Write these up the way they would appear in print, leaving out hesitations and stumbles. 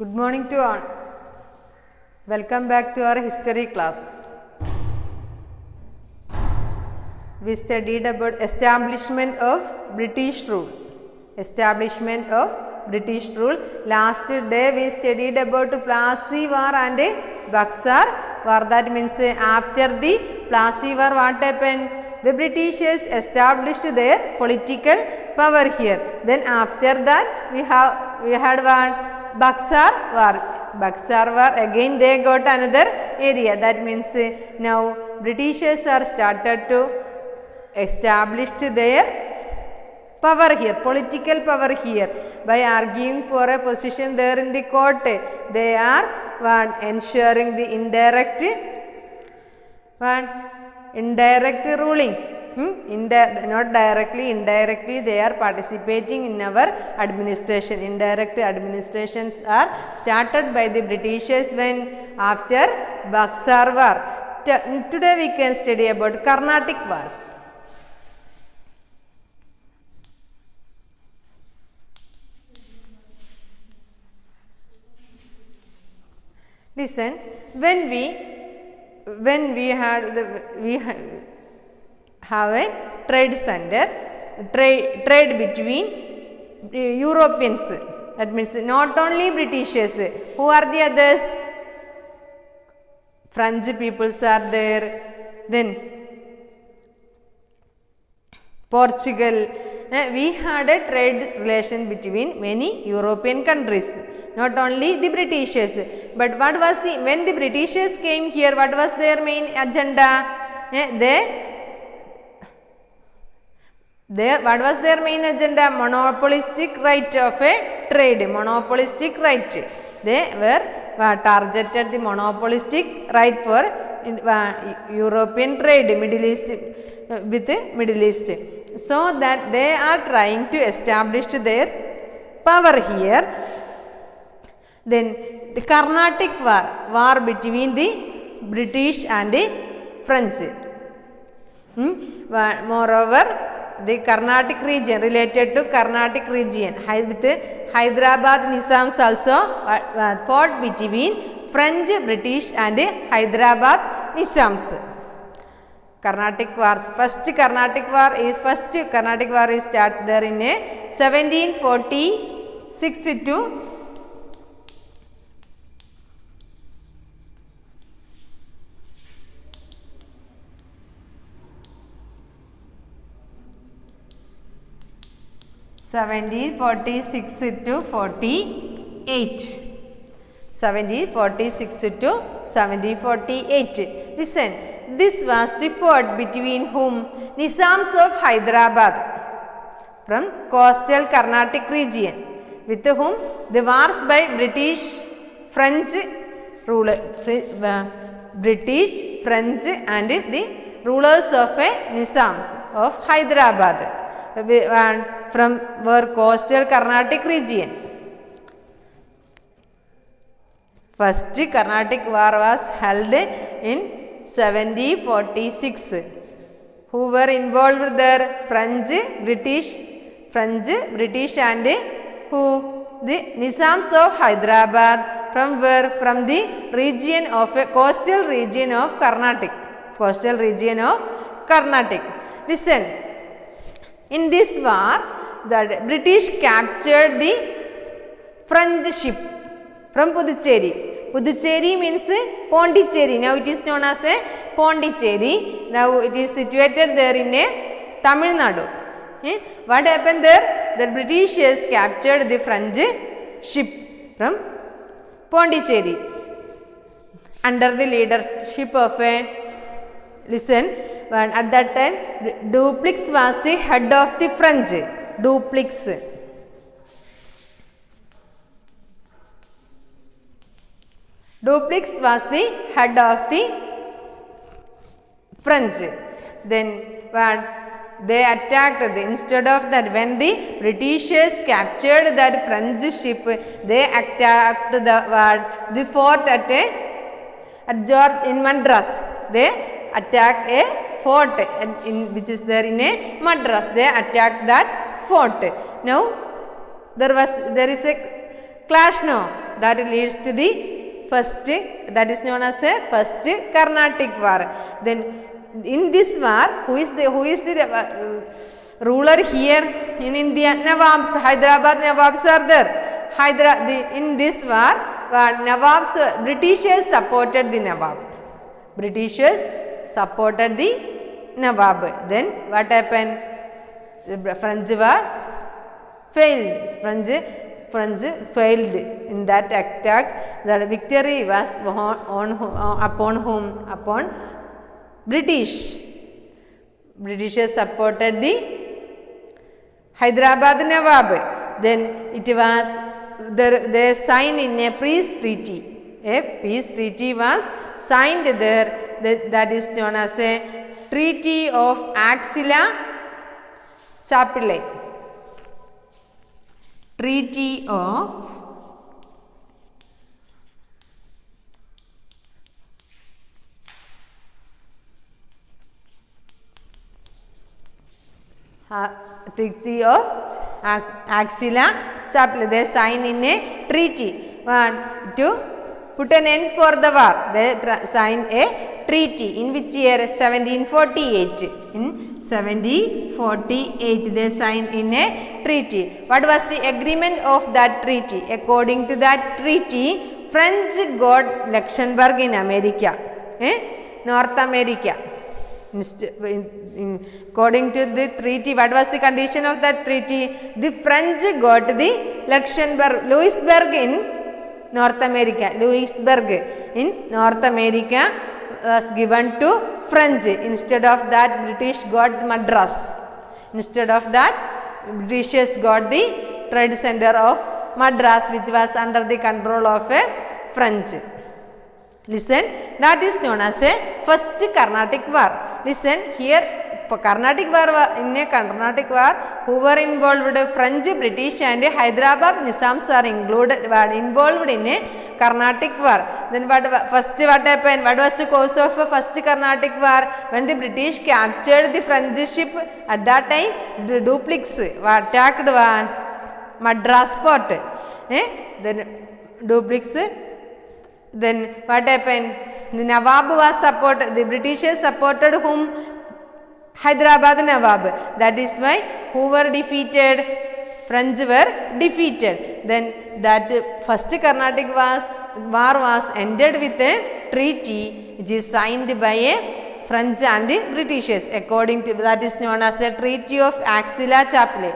Good morning to all. Welcome back to our history class. We studied about establishment of British rule. Establishment of British rule. Last day we studied about Plassey War and Buxar War. That means after the Plassey War, what happened? The Britishers established their political power here. Then after that we had one Buxar War. Buxar War, again they got another area. That means now Britishers are started to establish their power here, political power here, by arguing for a position there in the court. They are ensuring the indirect ruling. Not directly, indirectly they are participating in our administration. Indirect administrations are started by the Britishers when after Buxar War. Today we can study about Carnatic Wars. Listen, when we have a trade center, trade between Europeans. That means not only Britishers. Who are the others? French peoples are there. Then Portugal. We had a trade relation between many European countries. Not only the Britishers. But what was when the Britishers came here, what was their main agenda? What was their main agenda? Monopolistic right of a trade. Monopolistic right. They were targeted the monopolistic right for European trade, Middle East with Middle East. So that they are trying to establish their power here. Then the Carnatic war between the British and the French. Moreover, the Carnatic region, related to Carnatic region, with Hyderabad Nizams also fought between French, British and Hyderabad Nizams. Carnatic Wars. First Carnatic War is started there in 1746 to 1746 to 48. 1746 to 1748. Listen, this was the fight between whom? Nizams of Hyderabad from coastal Carnatic region, with whom the wars by British, French and the rulers of Nizams of Hyderabad from were coastal Carnatic region. First Carnatic War was held in 1746. Who were involved there? French, British and who? The Nizams of Hyderabad from where? From the region of coastal region of Carnatic. Coastal region of Carnatic. Listen, in this war, the British captured the French ship from Puducherry. Puducherry means Pondicherry. Now it is known as Pondicherry. Now it is situated there in Tamil Nadu. What happened there? The Britishers captured the French ship from Pondicherry under the leadership of at that time Dupleix was the head of the French. Dupleix was the head of the French. Then they attacked instead of that, when the Britishers captured that French ship, they attacked the fort at George in Madras. They attacked a fort which is there in Madras. They attacked that fort. Now there is a clash now. that leads to the first, that is known as the first Carnatic War. Then in this war, who is the ruler here in India? Nawabs, Hyderabad Nawabs are there. In this war, Nawabs, Britishers supported the Nawab. Britishers supported the Nawab. Then what happened? The French was failed. French failed in that attack. The victory was upon whom? Upon British. Britishers supported the Hyderabad Nawab. Then it was they signed in a peace treaty. A peace treaty was signed there. That is known as a Treaty of Aix-la-Chapelle. Treaty of Aix-la-Chapelle. They signed in a treaty to put an end for the war. They signed a treaty in which year? 1748. In 1748 they signed in a treaty. What was the agreement of that treaty? According to that treaty, French got Luxembourg in America, North America. According to the treaty, what was the condition of that treaty? The French got the Luxembourg, Louisbourg in North America. Louisbourg in North America was given to French. Instead of that, British got Madras. Instead of that, Britishers got the trade center of Madras, which was under the control of a French. Listen, that is known as a first Carnatic War. Listen here. Carnatic War, in a Carnatic War, who were involved? French, British and Hyderabad Nizams are involved in a Carnatic War. Then what happened? What was the cause of first Carnatic War? When the British captured the French ship, at that time the Dupleix attacked Madras port. Then Dupleix. Then what happened? The Nawab was supported. The Britishers supported whom? Hyderabad Nawab. That is why who were defeated? French were defeated. Then that first Carnatic War was ended with a treaty which is signed by a French and the Britishers. According to that is known as the Treaty of Aix-la-Chapelle.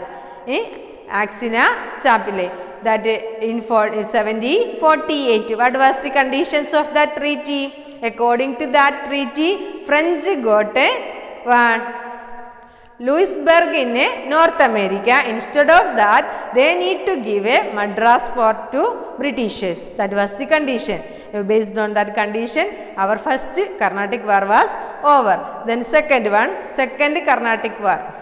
Aix-la-Chapelle. That in 1748. What was the conditions of that treaty? According to that treaty, French got a Louisbourg in North America. Instead of that, they need to give a Madras port to Britishers. That was the condition. Based on that condition, our first Carnatic War was over. Then second Carnatic War.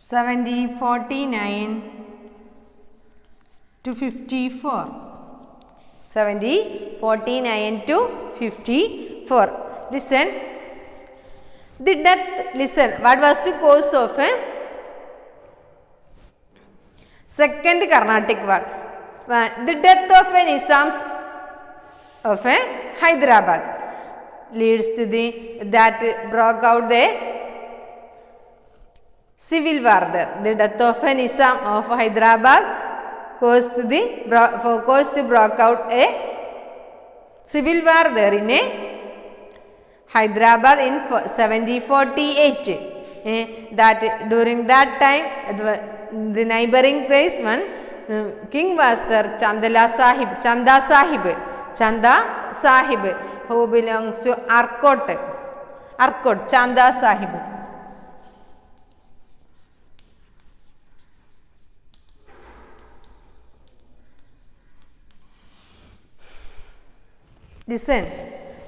(1749 to 54). 1749 to 54. Listen. The death. Listen. What was the cause of a second Carnatic War? The death of a Nizams of a Hyderabad leads to that broke out the civil war there. The death of a Nizam of Hyderabad caused to broke out a civil war there in Hyderabad in 1748. That during that time, the neighboring place one king was there, Chanda Sahib, who belongs to Arcot, Chanda Sahib. Listen,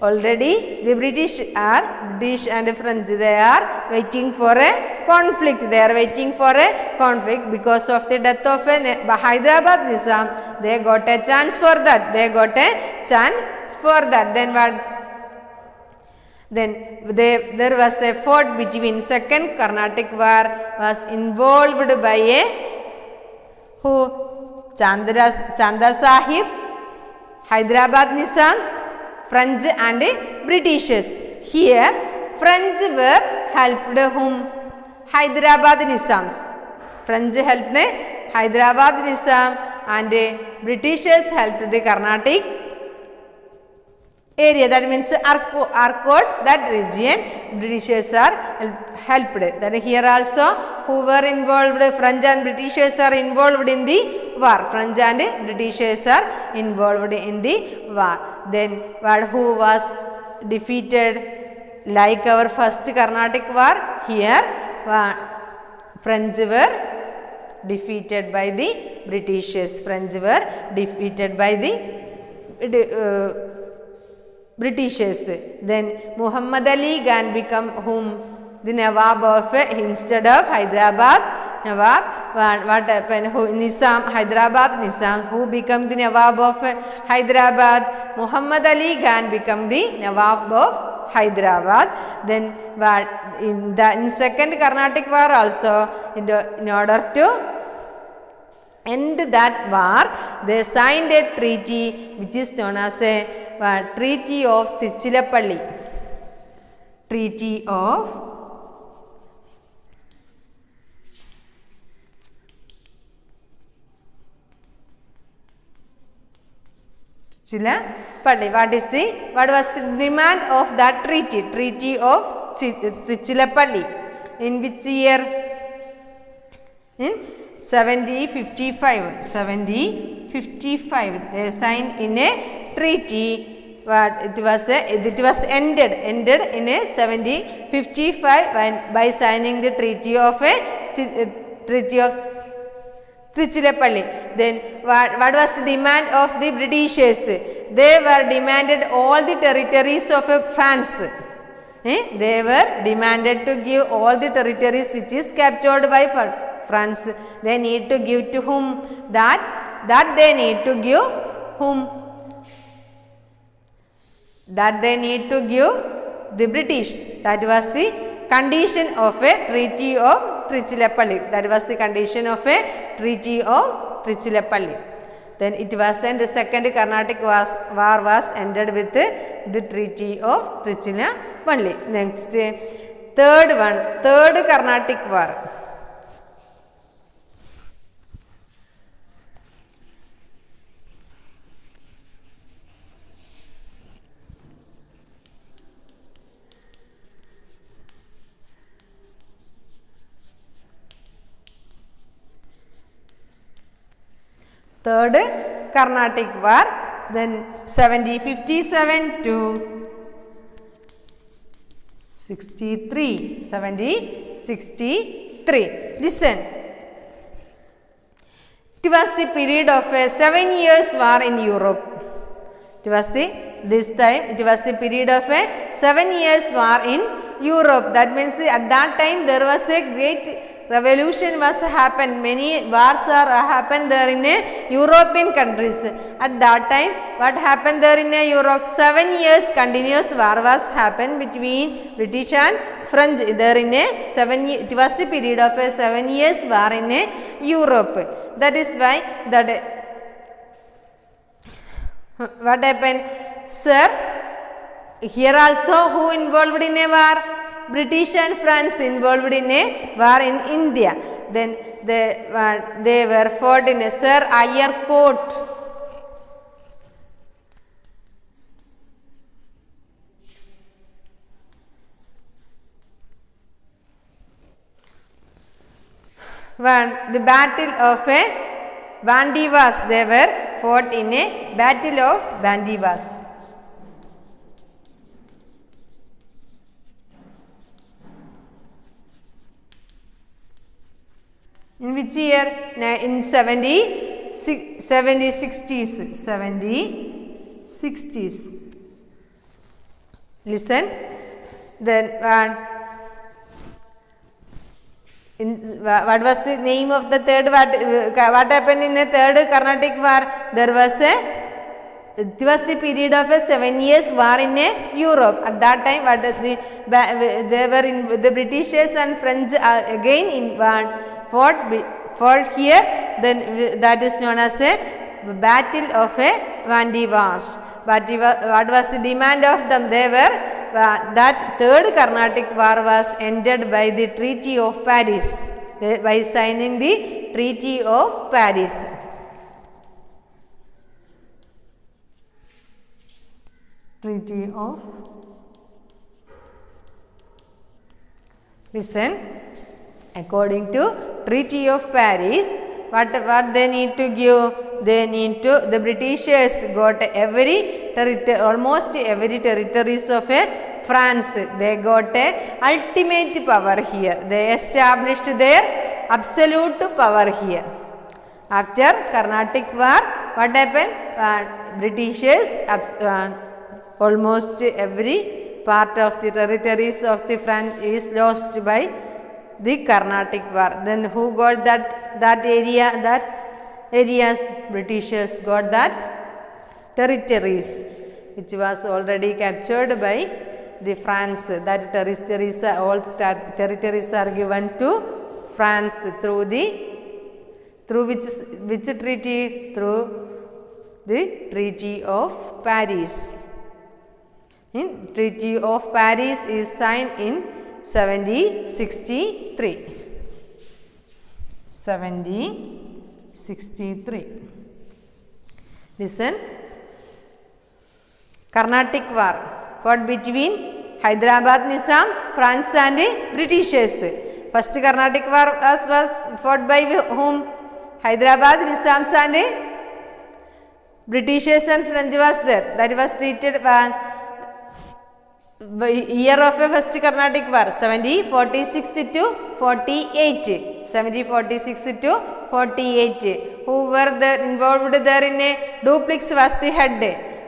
already the British and French, they are waiting for a conflict. They are waiting for a conflict because of the death of a Hyderabad Nizam. They got a chance for that. Then what? Then there was a fought between second Carnatic War was involved by a Chanda Sahib, Hyderabad Nizams, French and Britishers. Here French were helped whom? Hyderabad Nizams. French helped the Hyderabad Nizam and Britishers helped the Carnatic area. That means Arcot, that region, Britishers are helped. Then here also who were involved? French and Britishers are involved in the war. French and Britishers are involved in the war. Then who was defeated? Like our first Carnatic war, here French were defeated by the Britishers. French were defeated by the Britishers. Then Muhammad Ali Khan become whom? The Nawab of instead of Hyderabad Nawab. What happened? Nizam, Hyderabad Nizam. Who become the Nawab of Hyderabad? Muhammad Ali Khan become the Nawab of Hyderabad. Then in second Carnatic war also, in order to end that war, they signed a treaty which is known as a Treaty of Tiruchirappalli. Treaty of Tiruchirappalli. What was the demand of that treaty? Treaty of Tiruchirappalli. In which year? In 1755. 1755. They signed in a treaty. It was ended in a 1755 by signing the Treaty of Tiruchirappalli. Then what was the demand of the Britishers? They were demanded all the territories of France. They were demanded to give all the territories which is captured by France. They need to give to whom? That they need to give whom? That they need to give the British. That was the condition of a Treaty of Tiruchirappalli. That was the condition of a Treaty of Tiruchirappalli. Then it was then the second Carnatic war was ended with the Treaty of Tiruchirappalli. Next, third Carnatic war. Third Carnatic war, then 1757 to 63. 1763. Listen. It was the period of a 7 years war in Europe. It was the period of a 7 years war in Europe. That means at that time there was a great revolution was happened. Many wars are happened there in European countries. At that time, what happened there in Europe? 7 years continuous war was happened between British and French. There in it was the period of a 7 years war in Europe. That is why what happened? Sir, here also who involved in a war? British and France involved in a war in India. Then they were fought in a Sir Eyre Court. The battle of Bandivas. They were fought in a battle of Bandivas. In which year? In 60s. 70s. Listen. Then What was the name of the third? What happened in the third Carnatic war? It was the period of a 7 years war in Europe. At that time, the Britishers and French again fought here. Then that is known as a Battle of Vandy Wash. But what was the demand of them? They were that third Carnatic war was ended by the Treaty of Paris, by signing the Treaty of Paris. Treaty of, listen, according to Treaty of Paris, what they need to give? They need to, the Britishers got almost every territories of France. They got a ultimate power here. They established their absolute power here. After Carnatic war, what happened? Britishers almost every part of the territories of the France is lost by the Carnatic war. Then who got that area? Areas, Britishers got that territories which was already captured by the France. That territories, all territories are given to France through which treaty? Through the Treaty of Paris. Treaty of Paris is signed in 1763. 1763. Listen. Carnatic War fought between Hyderabad Nizam, France and Britishers. First Carnatic War was fought by whom? Hyderabad Nizams and Britishers and French was there. That was treated by year of a first Carnatic War, 1746 to 48. 1746 to 48. Who were there involved there in a Dupleix was the head.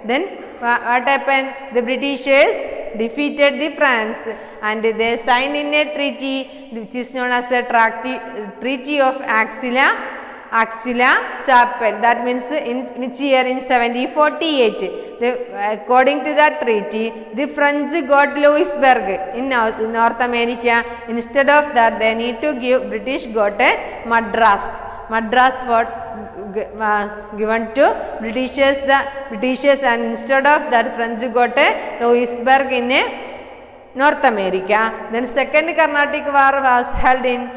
Then what happened? The Britishers defeated the France and they signed in a treaty which is known as a Treaty of Axilla Chapel. That means in which year? In 1748. According to that treaty, the French got Louisburg in North America. Instead of that, they need to give, British got a Madras. Madras was given to Britishers, and instead of that, French got a Louisburg in North America. Then second Carnatic War was held in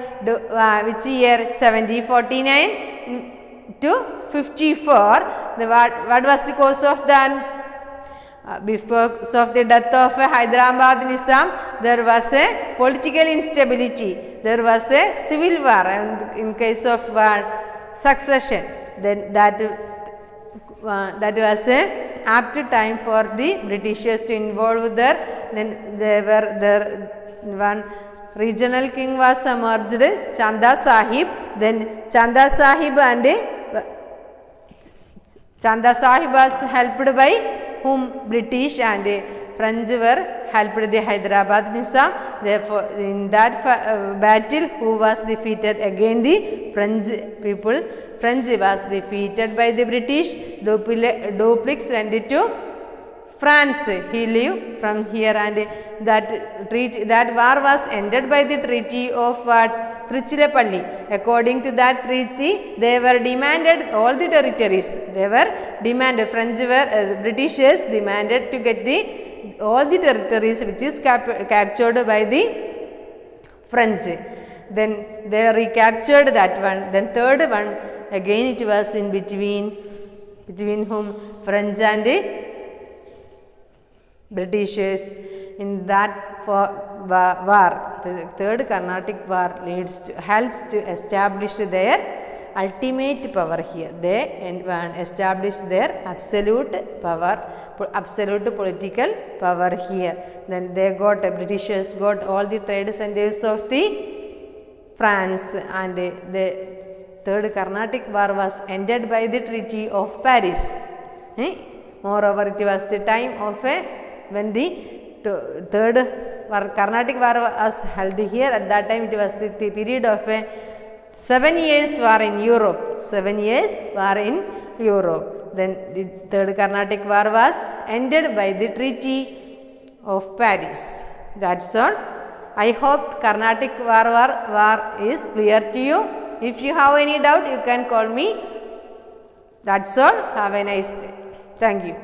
which year? 1749 to 54. What was the cause of that? Because of the death of Hyderabad Nizam, there was a political instability. There was a civil war, and in case of succession, then that was a apt time for the Britishers to involve there. Then there one regional king was emerged, Chanda Sahib. Then Chanda Sahib was helped by whom? British and French were helped the Hyderabad Nizam. Therefore, in that battle, who was defeated? Again the French people. French was defeated by the British. Dupleix went to France. He lived from here, and that war was ended by the Treaty of Trichilapalli. According to that treaty, they were demanded all the territories. They were demanded. Britishers demanded to get all the territories which is captured by the French. Then they recaptured that one. Then third one, again it was in between whom? French and Britishers. In that war, the third Carnatic War helps to establish their ultimate power here. They established their absolute power, absolute political power here. Then Britishers got all the trade centers of the France, and the third Carnatic War was ended by the Treaty of Paris. Moreover, it was the time of when the third Carnatic war was held here. At that time it was the period of a 7 years war in Europe. 7 years war in Europe. Then the third Carnatic war was ended by the Treaty of Paris. That's all. I hope Carnatic war is clear to you. If you have any doubt, you can call me. That's all. Have a nice day. Thank you.